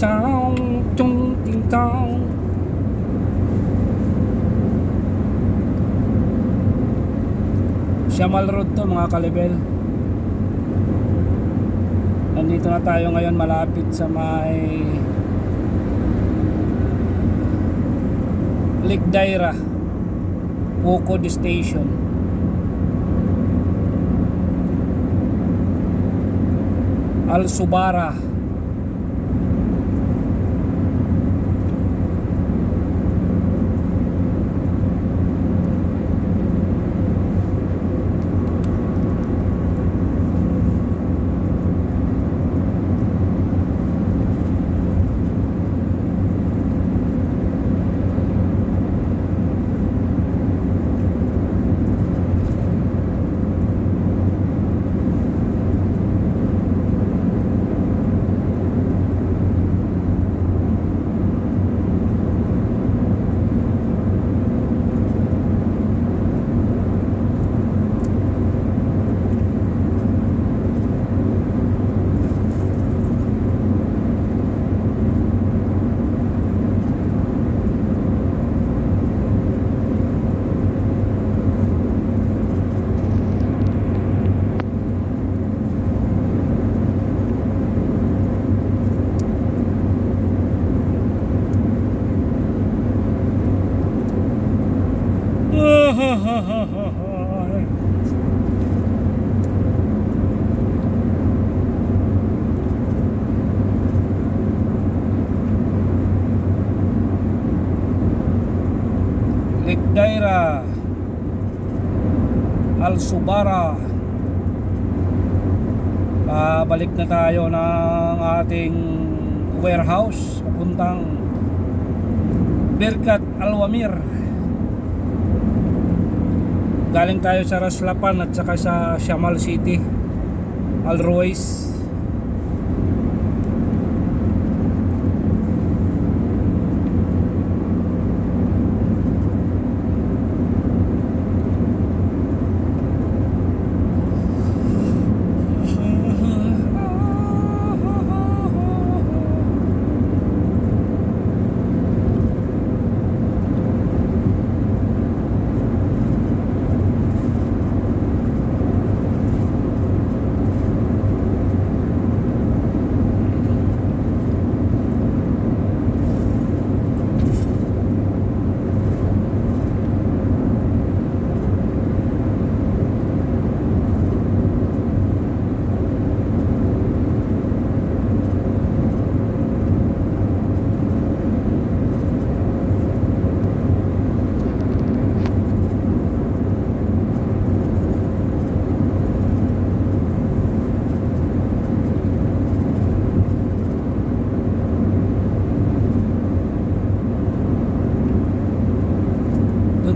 town, chung ting town. Shamal Road to mga kalibel. Nandito na tayo ngayon malapit sa may Lake Daira Wokod Station. Al Subara. Lake Daira Al Subara. Pabalik na tayo ng ating warehouse papuntang Birkat Alwamir. Galing tayo sa Raslapan at saka sa Shamal City, Al Ruwais.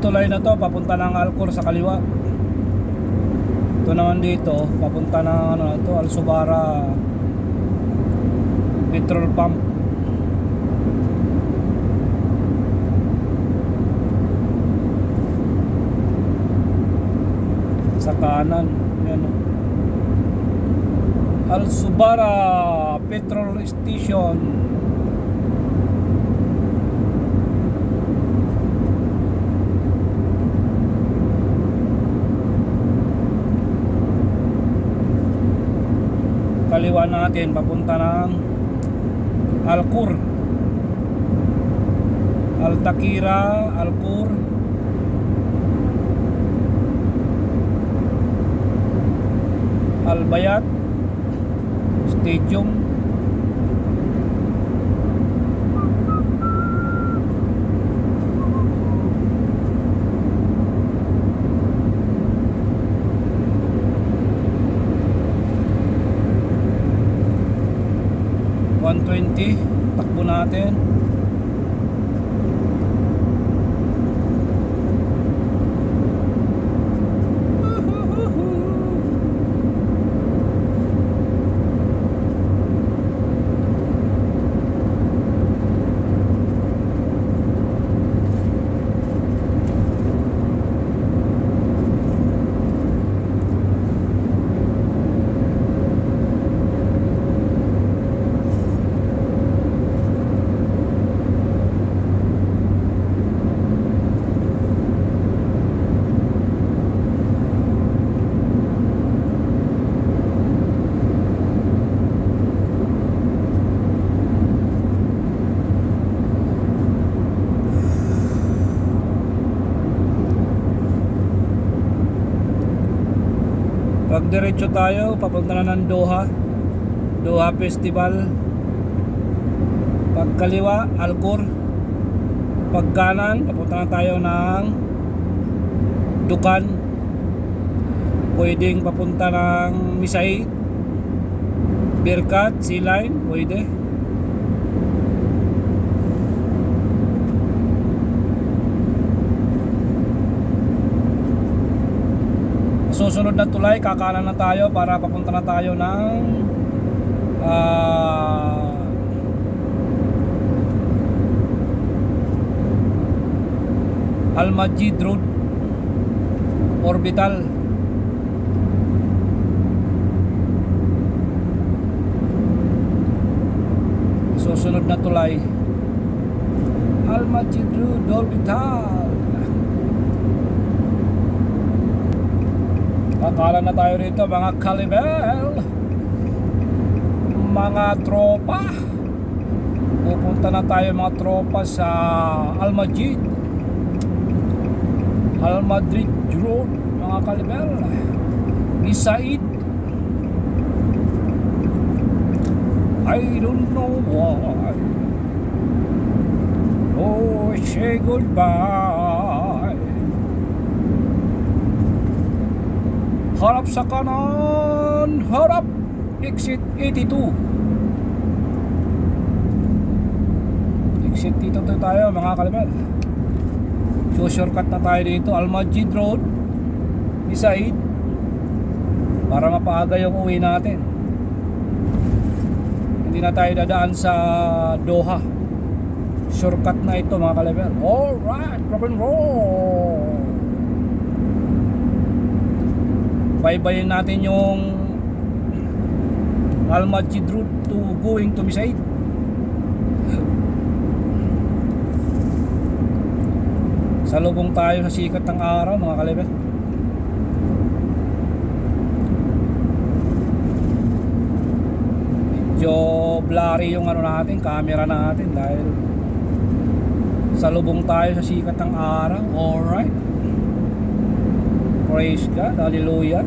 Tulay na to papunta ng Alcor sa kaliwa. Ito naman dito papunta ng ano na to, Al Subara petrol pump. Sa kanan yan, Al Subara petrol station. Kaliwa natin papunta ng Alcor, Al Takira, Alcor. Al Bayat Stadium. Takbo natin. Pag diretso tayo, papunta na ng Doha. Doha Festival. Pag kaliwa, Alcor. Pag kanan, papunta na tayo ng Dukan. Pwedeng papunta ng Misay, Birkat, Sea-Line, pwede. Susunod na tulay, kakanan na tayo para papunta na tayo ng Al-Majid Road, Orbital. Susunod na tulay, Al-Majid Road, Orbital. Kakalan na tayo rito mga kalibel, mga tropa. Pupunta na tayo mga tropa sa Al-Majid, Al-Madrid Road mga kalibel. Isaid, I don't know why. Oh, say goodbye. Harap sa kanan, harap, exit 82. Exit 82 tayo mga kalibel. So shortcut na tayo dito, Al-Majid Road, Isaid, para mapaaga yung uwi natin. Hindi na tayo dadaan sa Doha. Shortcut na ito mga kalibel. Alright, rock and roll. Baybayin natin yung Al-Majid Road to going to Misaid. Salubong tayo sa sikat ng araw mga kalibel. Medyo blurry yung ano natin, camera natin dahil salubong tayo sa sikat ng araw. Alright, praise God, hallelujah.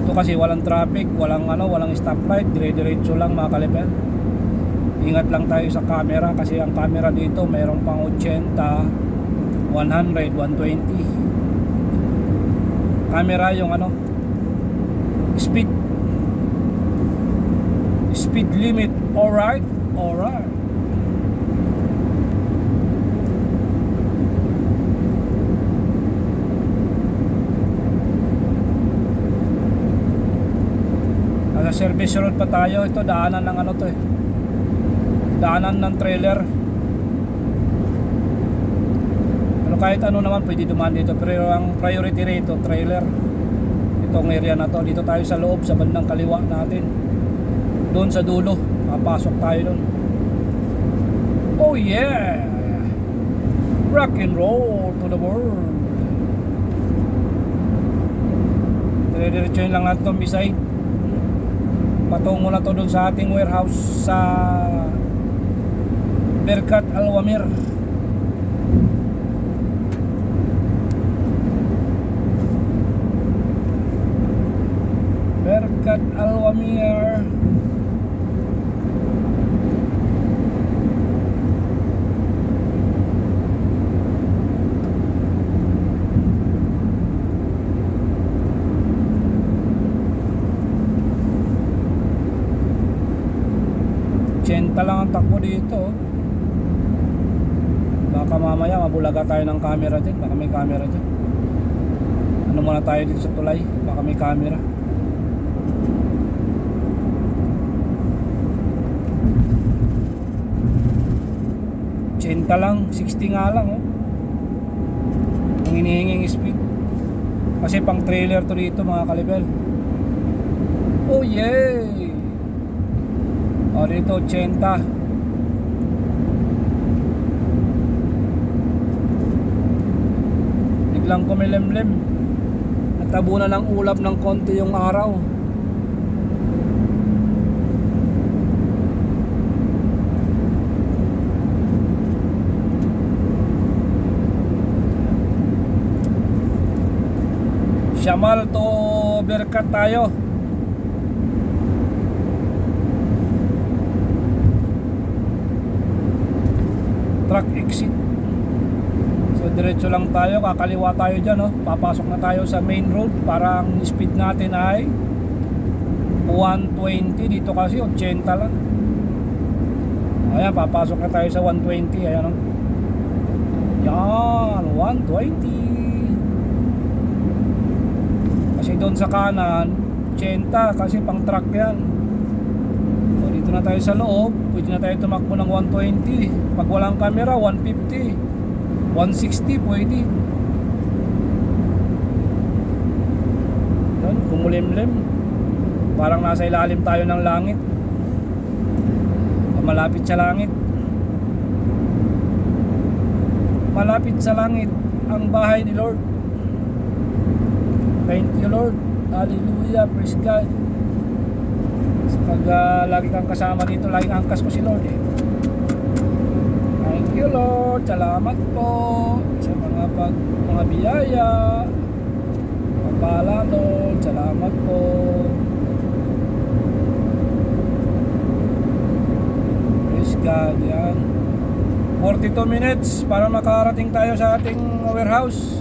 Ito kasi walang traffic, walang stoplight, dire-diretso lang mga kalibel. Ingat lang tayo sa camera kasi ang camera dito mayroong pang 80, 100, 120. Camera yung speed limit. Alright. Sa service road pa tayo. Ito daanan ng daanan ng trailer. Pero kahit ano naman pwede dumaan dito, pero ang priority rito trailer. Itong area na to, dito tayo sa loob, sa bandang kaliwa natin. Doon sa dulo, papasok tayo doon. Oh yeah, rock and roll to the world. Dire-diretsuhin lang natin itong Bisay. Patungo na to doon sa ating warehouse sa Birkat Al-Wamir. Birkat Al-Wamir. Tsenta lang ang takbo dito. Baka mamaya mabulaga tayo ng camera din. Baka may camera din. Ano muna tayo dito sa tulay. Baka may camera. Tsenta lang, 60 nga lang ang hinihinging speed. Kasi pang trailer to dito mga kalibel. Oh yeah. O dito 80. Biglang kumilimlim. Natabunan ng ulap ng konti yung araw. Shamal to Berkat tayo. Truck exit. So diretso lang tayo, kakaliwa tayo dyan, no? Papasok na tayo sa main road. Parang speed natin ay 120. Dito kasi 80 lang. Ayan, papasok na tayo sa 120. Ayan, no? Yan, 120. Kasi doon sa kanan 80 kasi pang truck yan. So dito na tayo sa loob. Pwede na tayo tumakbo ng 120. Pag walang camera, 150, 160 pwede. Yan, kumulimlim. Parang nasa ilalim tayo ng langit. Malapit sa langit. Malapit sa langit ang bahay ni Lord. Thank you, Lord. Hallelujah, praise God. Pag lagi kang kasama dito, laging angkas ko si Lord eh. Thank you, Lord. Salamat po sa mga biyaya. Pagpala, Lord. Salamat po. Praise God. Yan. 42 minutes para makarating tayo sa ating warehouse,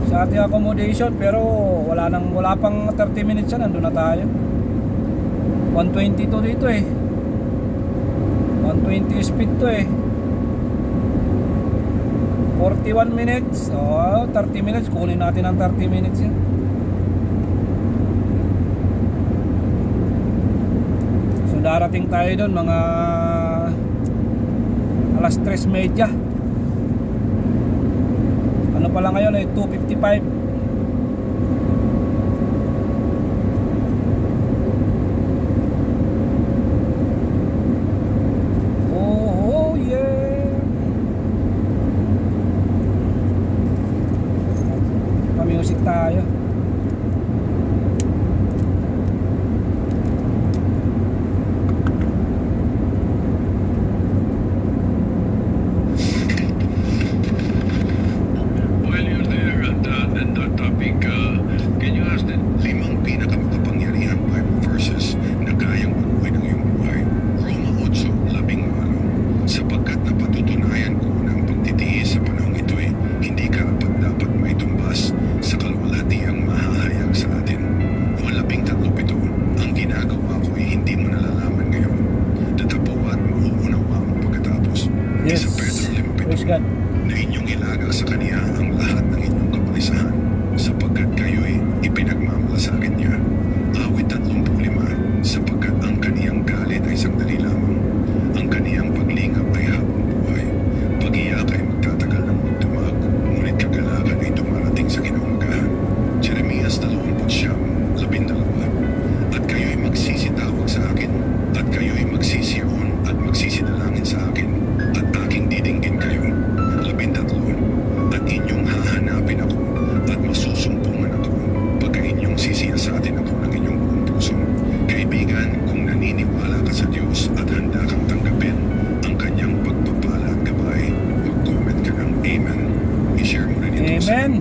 sa ating accommodation. Pero wala pang 30 minutes yan, nandun na tayo. 122 dito eh, 120 speed to eh. 41 minutes. 30 minutes, kunin natin ang 30 minutes yan. So darating tayo doon mga alas 3:30. Ano pala ngayon ay 2:55. Oh yeah. Pa-music tayo. Yes, praise God. Na inyong ilagak sa Kanya ang lahat ng inyong kapalisahan, sapagkat kayo'y ipinagmamalasakit niya. Awit 35, sapagkat ang Kaniyang galit ay sandali lamang, ang Kaniyang paglingap ay habang buhay. Pag-iyak ay magtatagal ng magdamag, ngunit kagalakan ay dumarating sa kinaumagahan. Jeremias 29:12. At kayo'y magsisitawag sa akin, at kayo'y magsisiyon at magsisidalangin sa akin, at aking didinggin kayo. 13. At inyong hahanapin ako, at masusumpungan ako, pagka inyong sisiyasatin ako ng inyong buong puso. Kaibigan, kung naniniwala ka sa Diyos at handa kang tanggapin ang Kanyang pagpapala at gabay, mag-comment ka ng Amen. I-share mo rin ito sa Amen.